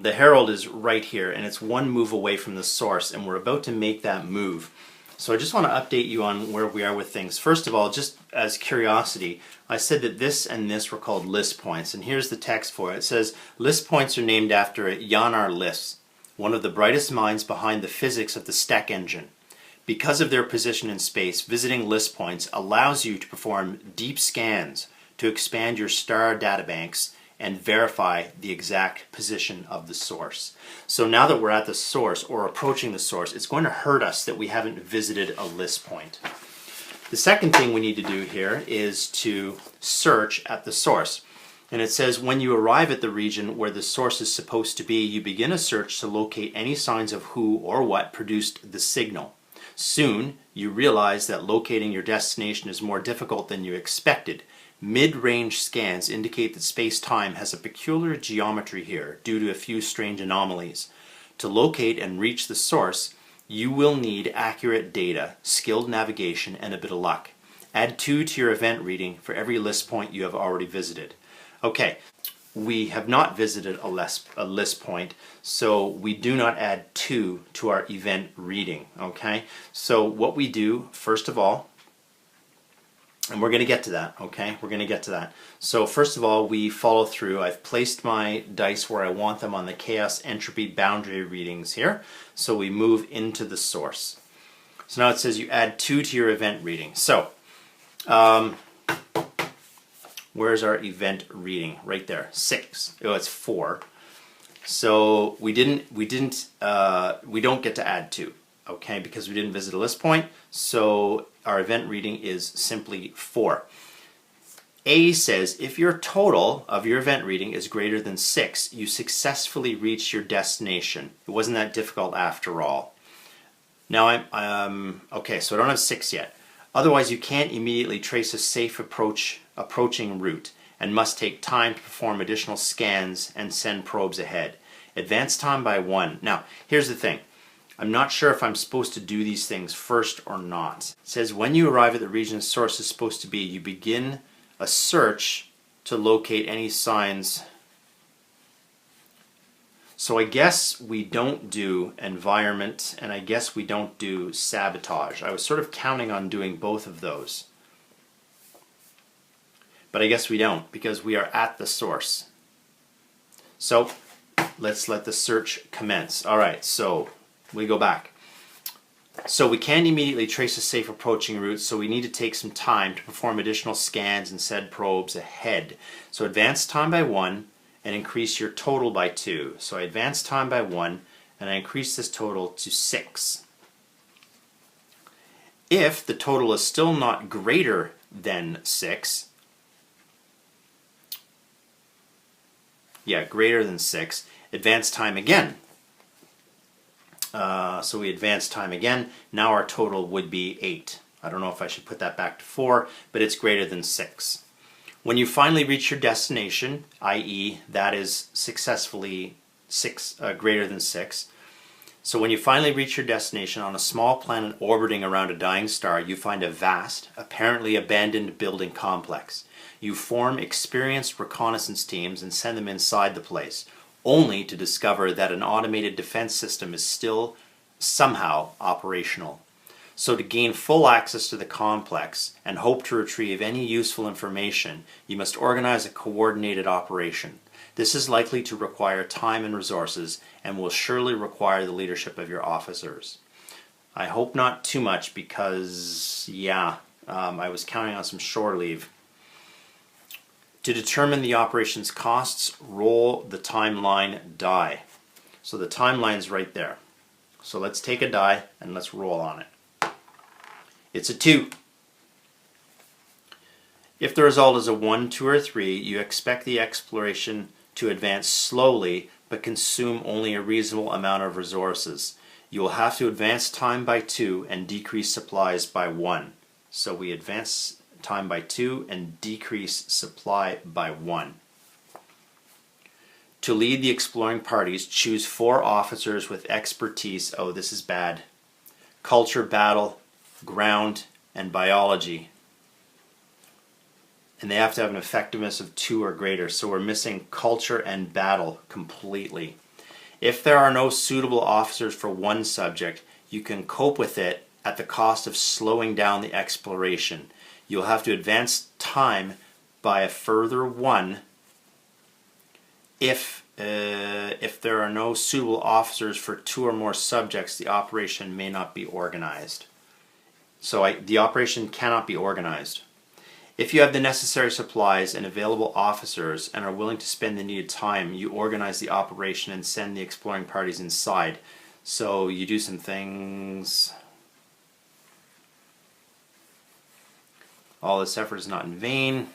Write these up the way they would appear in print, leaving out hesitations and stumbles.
The Herald is right here, and it's one move away from the source, and we're about to make that move. So I just want to update you on where we are with things. First of all, just as curiosity, I said that this and this were called list points, and here's the text for it. It says, list points are named after Jan List, one of the brightest minds behind the physics of the STEC engine. Because of their position in space, visiting list points allows you to perform deep scans to expand your star databanks and verify the exact position of the source. So now that we're at the source or approaching the source, it's going to hurt us that we haven't visited a list point. The second thing we need to do here is to search at the source. And it says when you arrive at the region where the source is supposed to be, you begin a search to locate any signs of who or what produced the signal. Soon, you realize that locating your destination is more difficult than you expected. Mid-range scans indicate that space-time has a peculiar geometry here due to a few strange anomalies. To locate and reach the source, you will need accurate data, skilled navigation, and a bit of luck. Add 2 to your event reading for every list point you have already visited. Okay, we have not visited a list point, so we do not add 2 to our event reading. Okay, so what we do, first of all, and we're going to get to that, okay? We're going to get to that. So first of all, we follow through. I've placed my dice where I want them on the chaos entropy boundary readings here. So we move into the source. So now it says you add 2 to your event reading. So, where's our event reading? Right there, 6. Oh, it's 4. So we don't get to add 2. Okay, because we didn't visit a list point, so our event reading is simply 4. A says if your total of your event reading is greater than 6, you successfully reach your destination. It wasn't that difficult after all. Now okay, so I don't have 6 yet. Otherwise, you can't immediately trace a safe approaching route and must take time to perform additional scans and send probes ahead. Advance time by 1. Now, here's the thing. I'm not sure if I'm supposed to do these things first or not. It says when you arrive at the region the source is supposed to be, you begin a search to locate any signs. So I guess we don't do environment, and I guess we don't do sabotage. I was sort of counting on doing both of those. But I guess we don't, because we are at the source. So let's let the search commence. Alright, so we go back. So we can't immediately trace a safe approaching route, so we need to take some time to perform additional scans and send probes ahead. So advance time by 1 and increase your total by 2. So I advance time by 1 and I increase this total to 6. If the total is still not greater than 6, greater than 6, advance time again. So we advance time again. Now our total would be 8. I don't know if I should put that back to 4, but it's greater than 6. When you finally reach your destination, i.e. that is successfully greater than 6, so when you finally reach your destination on a small planet orbiting around a dying star, you find a vast, apparently abandoned building complex. You form experienced reconnaissance teams and send them inside the place, only to discover that an automated defense system is still somehow operational. So to gain full access to the complex and hope to retrieve any useful information, you must organize a coordinated operation. This is likely to require time and resources and will surely require the leadership of your officers. I hope not too much because, I was counting on some shore leave. To determine the operation's costs, roll the timeline die. So the timeline's right there. So let's take a die and let's roll on it. It's a 2. If the result is a 1, 2, or 3, you expect the exploration to advance slowly but consume only a reasonable amount of resources. You will have to advance time by 2 and decrease supplies by 1. So we advance time by 2 and decrease supply by 1. To lead the exploring parties, choose 4 officers with expertise. Oh, this is bad. Culture, battle, ground, and biology. And they have to have an effectiveness of 2 or greater. So we're missing culture and battle completely. If there are no suitable officers for one subject, you can cope with it at the cost of slowing down the exploration. You'll have to advance time by a further one if there are no suitable officers for 2 or more subjects, the operation may not be organized. So the operation cannot be organized. If you have the necessary supplies and available officers and are willing to spend the needed time, you organize the operation and send the exploring parties inside. So you do some things. All this effort is not in vain.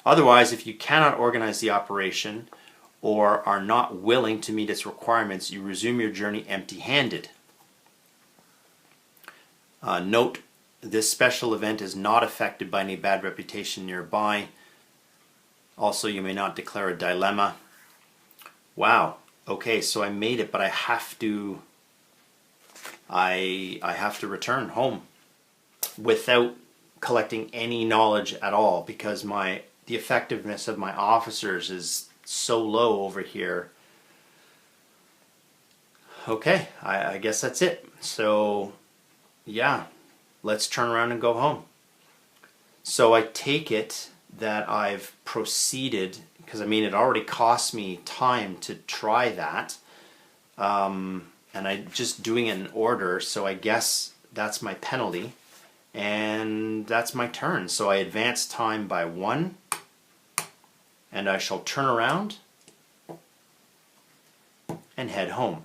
Otherwise, if you cannot organize the operation or are not willing to meet its requirements, you resume your journey empty-handed. Note, this special event is not affected by any bad reputation nearby. Also, you may not declare a dilemma. Wow. Okay, so I made it, but I have to return home without collecting any knowledge at all, because the effectiveness of my officers is so low over here. Okay, I guess that's it. So yeah, let's turn around and go home. So I take it that I've proceeded, because I mean it already cost me time to try that, and I'm just doing it in order, so I guess that's my penalty, and that's my turn. So I advance time by 1, and I shall turn around and head home.